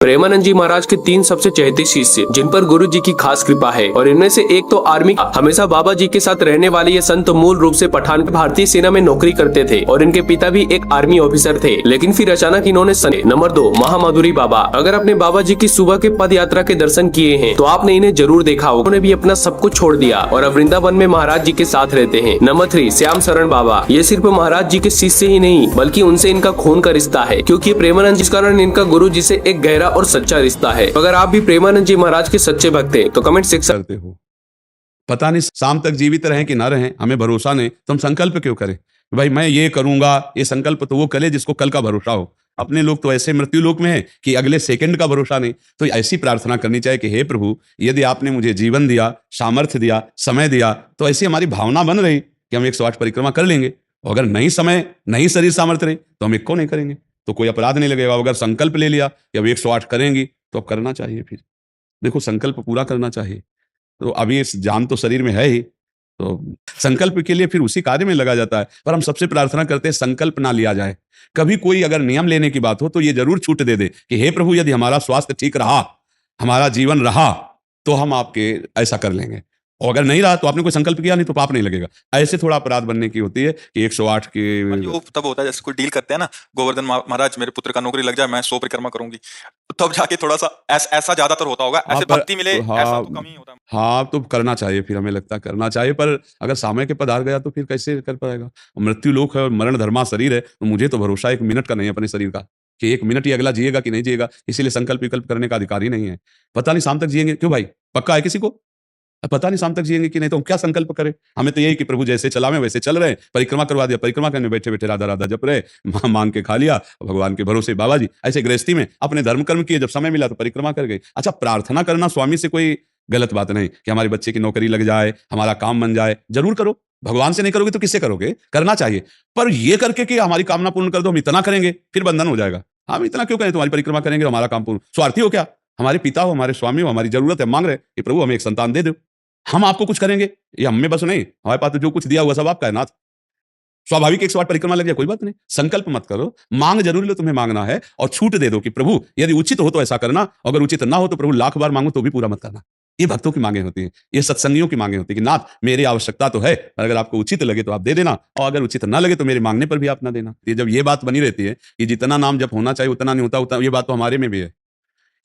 प्रेमानंद जी महाराज के 3 सबसे चहेते शिष्य जिन पर गुरु जी की खास कृपा है और इनमें से एक तो आर्मी हमेशा बाबा जी के साथ रहने वाले ये संत मूल रूप से पठान भारतीय सेना में नौकरी करते थे और इनके पिता भी एक आर्मी ऑफिसर थे, लेकिन फिर अचानक इन्होंने नंबर 2 महामाधुरी बाबा। अगर आपने बाबा जी की सुबह के पद यात्रा के दर्शन किए हैं तो आपने इन्हें जरूर देखा होगा। उन्होंने भी अपना सब कुछ छोड़ दिया और अब वृंदावन में महाराज जी के साथ रहते हैं। नंबर 3 श्याम शरण बाबा। ये सिर्फ महाराज जी के शिष्य ही नहीं बल्कि उनसे इनका खून का रिश्ता है, क्योंकि प्रेमानंद जिस कारण इनका गुरु जी से एक गहरा और सच्चा रिश्ता है। अगर आप भी प्रेमानंद जी महाराज के सच्चे भक्त हैं तो कमेंट सेक्शन करते हो। पता नहीं शाम तक जीवित रहें कि ना रहें, हमें भरोसा नहीं, तो हम संकल्प क्यों करें भाई मैं ये करूंगा। ये संकल्प तो वो करे जिसको कल का भरोसा हो। अपने लोग तो ऐसे मृत्यु लोक में है कि अगले सेकंड का भरोसा नहीं। तो ऐसी प्रार्थना करनी चाहिए कि हे प्रभु, यदि आपने मुझे जीवन दिया, सामर्थ्य दिया, समय दिया, तो ऐसी हमारी भावना बन रही कि हम 108 परिक्रमा कर लेंगे। और अगर नहीं समय, नहीं शरीर सामर्थ्य रही तो हम 1 को नहीं करेंगे, तो कोई अपराध नहीं लगेगा। अगर संकल्प ले लिया कि अब 108 करेंगी तो अब करना चाहिए। फिर देखो, संकल्प पूरा करना चाहिए। तो अभी इस जान तो शरीर में है ही, तो संकल्प के लिए फिर उसी कार्य में लगा जाता है। पर हम सबसे प्रार्थना करते हैं संकल्प ना लिया जाए। कभी कोई अगर नियम लेने की बात हो तो ये जरूर छूट दे दे कि हे प्रभु, यदि हमारा स्वास्थ्य ठीक रहा, हमारा जीवन रहा, तो हम आपके ऐसा कर लेंगे। और अगर नहीं रहा तो आपने कोई संकल्प किया नहीं तो पाप नहीं लगेगा। ऐसे थोड़ा अपराध बनने की होती है कि 108 के वो तब होता है जैसे कोई डील करते हैं ना, गोवर्धन महाराज मेरे पुत्र का नौकरी लग जाए, मैं 100 परिक्रमा करूंगी, तब जाके थोड़ा सा ऐसा ज्यादातर होता होगा। ऐसे भक्ति मिले ऐसा तो कम ही होता है। हाँ, तो करना चाहिए, फिर हमें लगता है करना चाहिए। पर अगर समय के पदार गया तो फिर कैसे कर पाएगा। मृत्यु लोक है और मरण धर्मा शरीर है, तो मुझे तो भरोसा 1 मिनट का नहीं है अपने शरीर का कि 1 मिनट ही अगला जिएगा कि नहीं जिएगा। इसीलिए संकल्प विकल्प करने का अधिकार ही नहीं है। पता नहीं शाम तक जिएंगे क्यों भाई, पक्का है किसी को? पता नहीं शाम तक जिएंगे कि नहीं, तो हम क्या संकल्प करें। हमें तो यही कि प्रभु जैसे चलावे वैसे चल रहे हैं। परिक्रमा करवा दिया, परिक्रमा करने बैठे बैठे राधा राधा जप रहे, मांग के खा लिया, भगवान के भरोसे बाबा जी। ऐसे गृहस्थी में अपने धर्म कर्म किए, जब समय मिला तो परिक्रमा कर गए। अच्छा, प्रार्थना करना स्वामी से कोई गलत बात नहीं कि हमारे बच्चे की नौकरी लग जाए, हमारा काम बन जाए, जरूर करो। भगवान से नहीं करोगे तो किससे करोगे? करना चाहिए। पर ये करके कि हमारी कामना पूर्ण कर दो, हम इतना करेंगे, फिर बंधन हो जाएगा। हम इतना क्यों करें, तुम्हारी परिक्रमा करेंगे हमारा काम पूर्ण। स्वार्थी हो क्या? हमारे पिता हो, हमारे स्वामी हो, हमारी जरूरत है, मांग रहे कि प्रभु हमें एक संतान दे दो, हम आपको कुछ करेंगे। ये हमें बस नहीं, हमारे पास तो जो कुछ दिया हुआ सब आपका है नाथ। स्वाभाविक 108 परिक्रमा लग जाए, कोई बात नहीं। संकल्प मत करो, मांग जरूर लो, तुम्हें मांगना है। और छूट दे दो कि प्रभु यदि उचित हो तो ऐसा करना, अगर उचित ना हो तो प्रभु लाख बार मांगो तो भी पूरा मत करना। ये भक्तों की मांगे होती हैं, ये सत्संगियों की मांगे होती है कि नाथ मेरी आवश्यकता तो है, अगर आपको उचित लगे तो आप दे देना, और अगर उचित ना लगे तो मेरे मांगने पर भी आप ना देना। ये जब ये बात बनी रहती है कि जितना नाम जब होना चाहिए उतना नहीं होता, ये बात तो हमारे में भी है।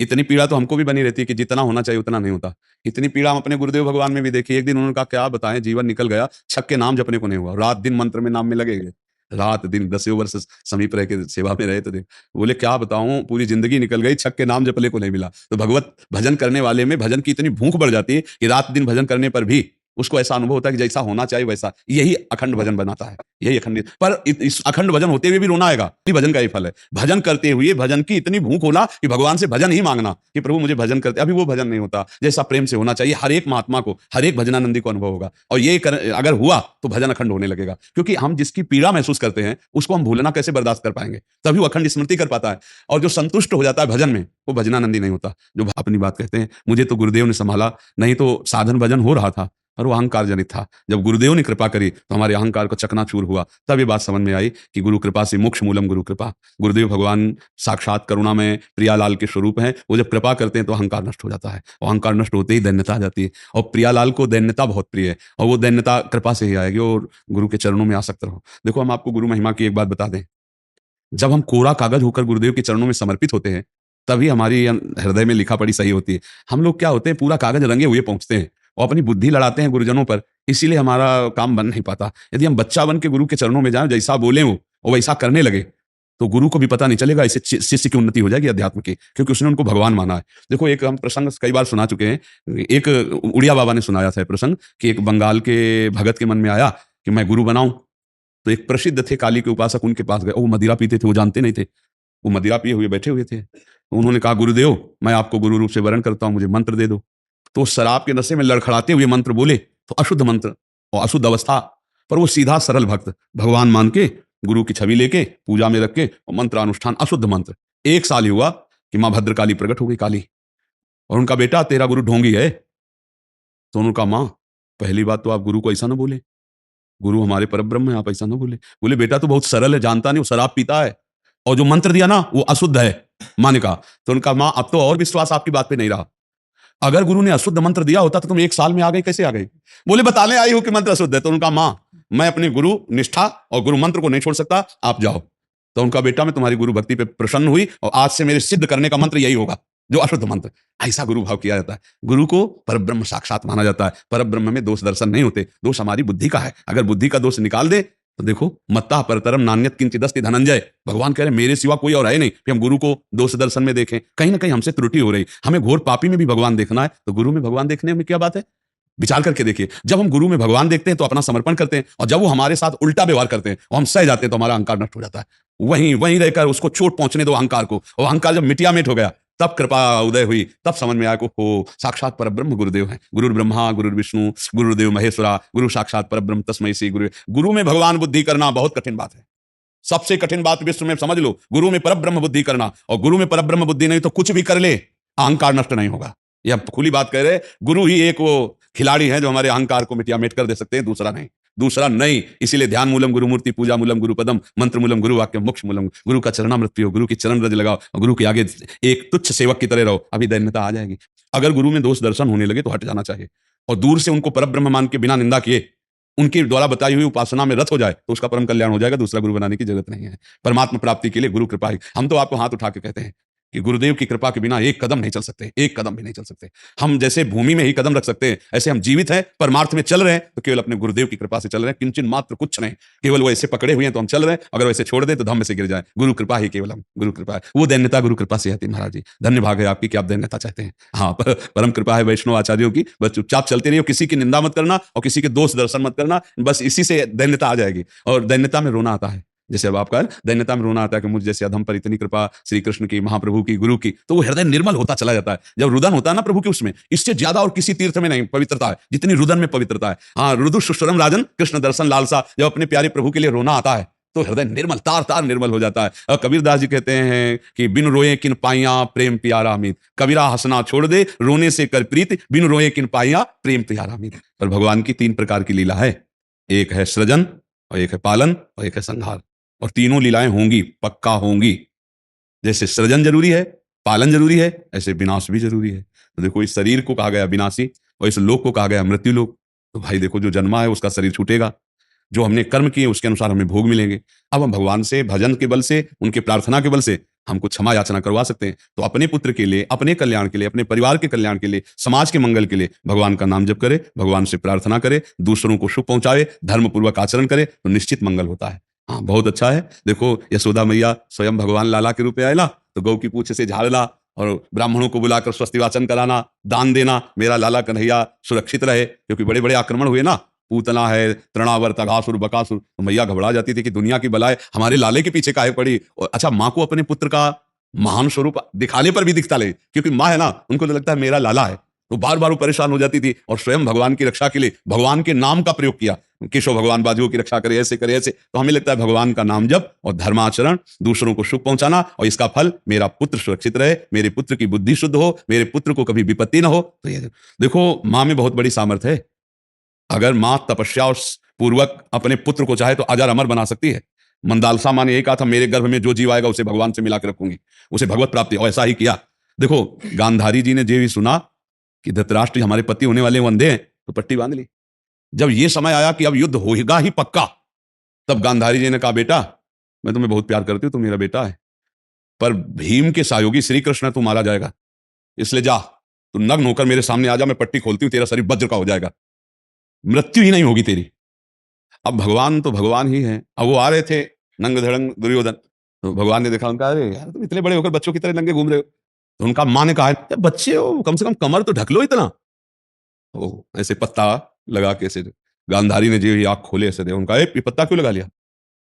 इतनी पीड़ा तो हमको भी बनी रहती है कि जितना होना चाहिए उतना नहीं होता। इतनी पीड़ा हम अपने गुरुदेव भगवान में भी देखी। एक दिन उन्होंने कहा क्या बताएं, जीवन निकल गया, छक के नाम जपने को नहीं हुआ। रात दिन मंत्र में नाम में लगे, रात दिन 10 वर्ष समीप रह के सेवा में रहे। तो देख बोले क्या बताऊं, पूरी जिंदगी निकल गई, छक के नाम जपने को नहीं मिला। तो भगवत भजन करने वाले में भजन की इतनी भूख बढ़ जाती है कि रात दिन भजन करने पर भी उसको ऐसा अनुभव होता है कि जैसा होना चाहिए वैसा। यही अखंड भजन बनाता है, यही अखंड। पर इस अखंड भजन होते हुए भी रोना आएगा, भजन का ही फल है। भजन करते हुए भजन की इतनी भूख होना कि भगवान से भजन ही मांगना कि प्रभु मुझे भजन करते, अभी वो भजन नहीं होता जैसा प्रेम से होना चाहिए। हर एक महात्मा को, हर एक भजनानंदी को अनुभव होगा, और ये अगर हुआ तो भजन अखंड होने लगेगा। क्योंकि हम जिसकी पीड़ा महसूस करते हैं उसको हम भूलना कैसे बर्दाश्त कर पाएंगे? तभी वो अखंड स्मृति कर पाता है। और जो संतुष्ट हो जाता है भजन में, वो भजनानंदी नहीं होता। जो अपनी बात कहते हैं, मुझे तो गुरुदेव ने संभाला, नहीं तो साधन भजन हो रहा था, और वो अहंकार जनित था। जब गुरुदेव ने कृपा करी तो हमारे अहंकार को चकनाचूर हुआ। तब ये बात समझ में आई कि गुरु कृपा से मोक्ष मूलम गुरु कृपा। गुरुदेव भगवान साक्षात करुणा में प्रियालाल के स्वरूप हैं। वो जब कृपा करते हैं तो अहंकार नष्ट हो जाता है, और अहंकार नष्ट होते ही दैन्यता आ जाती है। और प्रियालाल को दैन्यता बहुत प्रिय है, और वो दैन्यता कृपा से ही आएगी, और गुरु के चरणों में आसक्त रहो। देखो, हम आपको गुरु महिमा की एक बात बता दें, जब हम कोरा कागज होकर गुरुदेव के चरणों में समर्पित होते हैं तभी हमारी हृदय में लिखा पढ़ी सही होती है। हम लोग क्या होते हैं, पूरा कागज रंगे हुए पहुंचते हैं और अपनी बुद्धि लड़ाते हैं गुरुजनों पर, इसीलिए हमारा काम बन नहीं पाता। यदि हम बच्चा बन के गुरु के चरणों में जाएं, जैसा बोले वो वैसा करने लगे, तो गुरु को भी पता नहीं चलेगा, इससे शिष्य की उन्नति हो जाएगी अध्यात्म की, क्योंकि उसने उनको भगवान माना है। देखो, एक हम प्रसंग कई बार सुना चुके हैं। एक उड़िया बाबा ने सुनाया था प्रसंग कि एक बंगाल के भगत के मन में आया कि मैं गुरु बनाऊं। तो एक प्रसिद्ध थे काली के उपासक, उनके पास गए। वो मदिरा पीते थे, वो जानते नहीं थे, वो मदिरा पिए हुए बैठे हुए थे। तो उन्होंने कहा, गुरुदेव मैं आपको गुरु रूप से वरण करता हूं, मुझे मंत्र दे दो। तो शराब के नशे में लड़खड़ाते हुए मंत्र बोले, तो अशुद्ध मंत्र और अशुद्ध अवस्था। पर वो सीधा सरल भक्त, भगवान मान के, गुरु की छवि लेके पूजा में रख के, और मंत्र अनुष्ठान अशुद्ध मंत्र। 1 साल ही हुआ कि माँ भद्रकाली प्रकट हो गई काली, और उनका बेटा तेरा गुरु ढोंगी है। तो उन्होंने कहा, माँ पहली बात तो आप गुरु को ऐसा ना बोले, गुरु हमारे परब्रह्म है, आप ऐसा ना बोले। बोले बेटा तो बहुत सरल है, जानता नहीं, वो शराब पीता है, और जो मंत्र दिया ना वो अशुद्ध है। माँ ने कहा। तो उनका माँ अब तो और विश्वास आपकी बात पे नहीं रहा, अगर गुरु ने अशुद्ध मंत्र दिया होता तो तुम 1 साल में आ गई, कैसे आ गई? बोले बताने आई हो कि मंत्र अशुद्ध है। तो उनका माँ, मैं अपने गुरु निष्ठा और गुरु मंत्र को नहीं छोड़ सकता, आप जाओ। तो उनका बेटा, मैं तुम्हारी गुरु भक्ति पे प्रसन्न हुई और आज से मेरे सिद्ध करने का मंत्र यही होगा, जो अशुद्ध मंत्र। ऐसा गुरु भाव किया जाता है। गुरु को परब्रह्म साक्षात माना जाता है। परब्रह्म में दोष दर्शन नहीं होते, दोष हमारी बुद्धि का है। अगर बुद्धि का दोष निकाल दे तो देखो, मत्ता परतरम नान्यत किंचिदस्ति धनंजय, भगवान कह रहे मेरे सिवा कोई और है नहीं कि हम गुरु को दोष दर्शन में देखें। कहीं ना कहीं हमसे त्रुटि हो रही। हमें घोर पापी में भी भगवान देखना है, तो गुरु में भगवान देखने में क्या बात है? विचार करके देखिए, जब हम गुरु में भगवान देखते हैं तो अपना समर्पण करते हैं, और जब वो हमारे साथ उल्टा व्यवहार करते हैं और हम सह जाते हैं तो हमारा अहंकार नष्ट हो जाता है। वहीं वहीं रहकर उसको चोट पहुंचने दो अहंकार को, और अहंकार जब मिटिया मिट हो गया तब कृपा उदय हुई, तब समझ में आया को हो साक्षात परब्रह्म गुरुदेव है। गुरु ब्रह्मा गुरु विष्णु गुरुदेव महेश्वरा, गुरु साक्षात परब्रह्म तस्मै श्री गुरु। गुरु में भगवान बुद्धि करना बहुत कठिन बात है, सबसे कठिन बात विश्व में, समझ लो। गुरु में परब्रह्म बुद्धि करना, और गुरु में परब्रह्म बुद्धि नहीं तो कुछ भी कर ले अहंकार नष्ट नहीं होगा। यह खुली बात कह रहे। गुरु ही एक वो खिलाड़ी है जो हमारे अहंकार को मिटिया मिट कर दे सकते हैं, दूसरा नहीं। इसीलिए ध्यान मूलम गुरु मूर्ति, पूजा मूलम गुरु पदम, मंत्र मूलम गुरु वाक्य, मोक्ष मूलम। गुरु का चरणामृत पियो, गुरु की चरण रज लगाओ, और गुरु के आगे एक तुच्छ सेवक की तरह रहो, अभी दैन्यता आ जाएगी। अगर गुरु में दोष दर्शन होने लगे तो हट जाना चाहिए, और दूर से उनको परब्रह्म मान के बिना निंदा किए उनके द्वारा बताई हुई उपासना में रत हो जाए तो उसका परम कल्याण हो जाएगा। दूसरा गुरु बनाने की जरूरत नहीं है। परमात्मा प्राप्ति के लिए गुरु कृपा ही। हम तो आपको हाथ उठा के कहते हैं कि गुरुदेव की कृपा के बिना एक कदम नहीं चल सकते, एक कदम भी नहीं चल सकते। हम जैसे भूमि में ही कदम रख सकते हैं, ऐसे हम जीवित हैं, परमार्थ में चल रहे हैं तो केवल अपने गुरुदेव की कृपा से चल रहे हैं। किंचन मात्र कुछ नहीं, केवल वो ऐसे पकड़े हुए हैं तो हम चल रहे हैं, अगर वैसे छोड़ दें तो धम्म से गिर जाए। गुरु कृपा ही केवल, हम गुरु कृपा है। वो दैन्यता गुरु कृपा से आती है। महाराज जी धन्य भाग है आपकी कि आप दैन्यता चाहते हैं। हाँ, परम कृपा है वैष्णव आचार्यों की। बस चुपचाप चलते रहिए, किसी की निंदा मत करना और किसी के दोष दर्शन मत करना, बस इसी से दैन्यता आ जाएगी। और दैन्यता में रोना आता है, जैसे अब आपका दैन्यता में रोना आता है कि मुझ जैसे अधम पर इतनी कृपा श्री कृष्ण की, महाप्रभु की, गुरु की, तो वो हृदय निर्मल होता चला जाता है। जब रुदन होता है ना प्रभु के, उसमें इससे ज्यादा और किसी तीर्थ में नहीं पवित्रता है जितनी रुदन में पवित्रता है। हाँ, रुदु सुश्रम राजन कृष्ण दर्शन लालसा, जब अपने प्यारे प्रभु के लिए रोना आता है तो हृदय निर्मल, तार तार निर्मल हो जाता है। और कबीरदास जी कहते हैं कि बिन रोए किन पाइया प्रेम प्यारा अमित, कबीरा हंसना छोड़ दे रोने से कर प्रीत, बिन रोए किन पाइया प्रेम प्यारा अमित। पर भगवान की 3 प्रकार की लीला है, एक है सृजन, और एक है पालन, और एक है संहार। और तीनों लीलाएं होंगी, पक्का होंगी। जैसे सृजन जरूरी है, पालन जरूरी है, ऐसे विनाश भी जरूरी है। तो देखो, इस शरीर को कहा गया विनाशी और इस लोक को कहा गया मृत्यु लोक। तो भाई देखो, जो जन्मा है उसका शरीर छूटेगा, जो हमने कर्म किए उसके अनुसार हमें भोग मिलेंगे। अब हम भगवान से भजन के बल से, उनके प्रार्थना के बल से हमको क्षमा याचना करवा सकते हैं। तो अपने पुत्र के लिए, अपने कल्याण के लिए, अपने परिवार के कल्याण के लिए, समाज के मंगल के लिए भगवान का नाम जप करे, भगवान से प्रार्थना करे, दूसरों को शुभ पहुंचावे, धर्म पूर्वक आचरण करे, तो निश्चित मंगल होता है। हाँ, बहुत अच्छा है। देखो, यशोदा मैया स्वयं भगवान लाला के रूप में आयला, तो गौ की पूछ से झाड़ला और ब्राह्मणों को बुलाकर स्वस्ति वाचन कराना, दान देना, मेरा लाला कन्हैया सुरक्षित रहे। क्योंकि बड़े बड़े आक्रमण हुए ना, पूतना है, तृणावर्त, अघासुर, बकासुर, तो मैया घबरा जाती थी कि दुनिया की बलाएं हमारे लाले के पीछे काहे पड़ी। और अच्छा, माँ को अपने पुत्र का महान स्वरूप दिखाने पर भी दिखता ले, क्योंकि माँ है ना, उनको तो लगता है मेरा लाला है, तो बार बार वो परेशान हो जाती थी। और स्वयं भगवान की रक्षा के लिए भगवान के नाम का प्रयोग किया, केशव भगवान बाजुओं की रक्षा करे, ऐसे करे, ऐसे। तो हमें लगता है भगवान का नाम जप और धर्माचरण, दूसरों को सुख पहुंचाना, और इसका फल मेरा पुत्र सुरक्षित रहे, मेरे पुत्र की बुद्धि शुद्ध हो, मेरे पुत्र को कभी विपत्ति ना हो। तो ये देखो, माँ में बहुत बड़ी सामर्थ्य है। अगर माँ तपस्या पूर्वक अपने पुत्र को चाहे तो अजर अमर बना सकती है। मंदालसा माँ ने यही कहा था, मेरे गर्भ में जो जीव आएगा उसे भगवान से मिला के रखूंगी, उसे भगवत प्राप्ति, और ऐसा ही किया। देखो, गांधारी जी ने जो भी सुना कि धृतराष्ट्र हमारे पति होने वाले अंधे हैं, तो पट्टी बांध ली। जब ये समय आया कि अब युद्ध होगा ही पक्का, तब गांधारी जी ने कहा, बेटा मैं तुम्हें बहुत प्यार करती हूँ, तुम मेरा बेटा है, पर भीम के सहयोगी श्री कृष्ण तू मारा जाएगा, इसलिए जा तू नग्न होकर मेरे सामने आ जा, मैं पट्टी खोलती हूँ, तेरा शरीर वज्र का हो जाएगा, मृत्यु ही नहीं होगी तेरी। अब भगवान तो भगवान ही है। अब वो आ रहे थे नंग धड़ंग दुर्योधन, तो भगवान ने देखा, उनका अरे यार तुम इतने बड़े होकर बच्चों की तरह नंगे घूम रहे हो। तो उनका माँ ने कहा, बच्चे हो, कम से कम कमर तो ढक लो इतना। तो ऐसे पत्ता लगा के ऐसे गांधारी ने जी आँख खोले, ऐसे देखा, उनका ये पत्ता क्यों लगा लिया?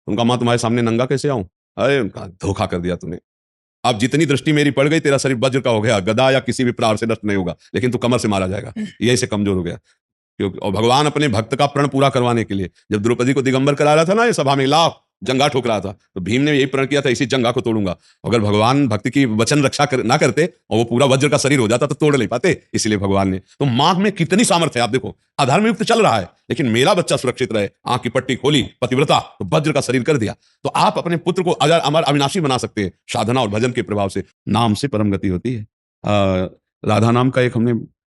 उनका माँ, तुम्हारे सामने नंगा कैसे आऊं? अरे उनका, धोखा कर दिया तूने। अब जितनी दृष्टि मेरी पड़ गई, तेरा शरीर वज्र का हो गया, गदा या किसी भी प्रहार से नष्ट नहीं होगा, लेकिन तू कमर से मारा जाएगा, यही से कमजोर हो गया। क्योंकि और भगवान अपने भक्त का प्रण पूरा करवाने के लिए जब द्रौपदी को दिगंबर करा रहा था ना, ये सभा में लाओ जंगा ठोक रहा था, तो भीम ने यही प्रण किया था, इसी जंगा को तोड़ूंगा। अगर भगवान भक्ति की वचन रक्षा ना करते और वो पूरा वज्र का शरीर हो जाता तो तोड़ नहीं पाते, इसलिए भगवान ने। तो माँ में कितनी सामर्थ्य है, आप देखो, अधर्म युक्त चल रहा है लेकिन मेरा बच्चा सुरक्षित रहे, आंख की पट्टी खोली, पतिव्रता, तो वज्र का शरीर कर दिया। तो आप अपने पुत्र को अजर अमर अविनाशी बना सकते हैं साधना और भजन के प्रभाव से। नाम से परम गति होती है। राधा नाम का एक हमने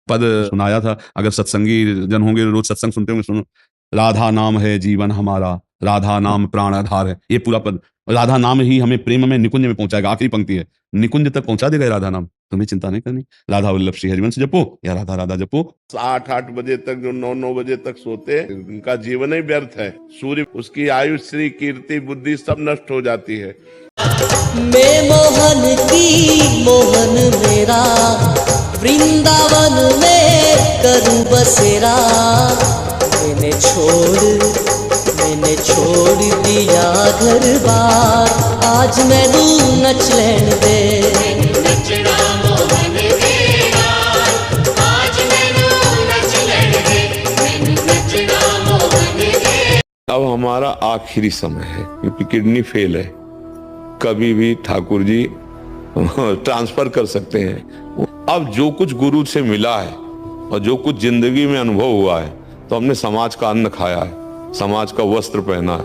पद सुनाया था, अगर सत्संगी जन होंगे, रोज सत्संग सुनते होंगे, सुनो, राधा नाम है जीवन हमारा, राधा नाम प्राण आधार है। ये पूरा पद, राधा नाम ही हमें प्रेम में निकुंज में पहुंचाएगा। आखिरी पंक्ति है, निकुंज तक पहुंचा देगा राधा नाम, तुम्हें चिंता नहीं करनी। राधा वल्लभ श्री हरिवंश जपो या राधा राधा जपो। 8-8 बजे तक जो 9-9 बजे तक सोते, उनका जीवन ही व्यर्थ है। सूर्य, उसकी आयु, श्री कीर्ति, बुद्धि सब नष्ट हो जाती है। मैं मोहन की मोहन मेरा, वृंदावन में करूं बसेरा। मैंने छोड़ दिया घर बार, आज मैनू नच लैन दे। नचना मोहन मेरा, आज मैनू नच लैन दे, मैनू नचना मोहन दे। अब हमारा आखिरी समय है, क्योंकि किडनी फेल है, कभी भी ठाकुर जी ट्रांसफर कर सकते हैं। अब जो कुछ गुरु से मिला है और जो कुछ जिंदगी में अनुभव हुआ है, तो हमने समाज का अन्न खाया है, समाज का वस्त्र पहना है,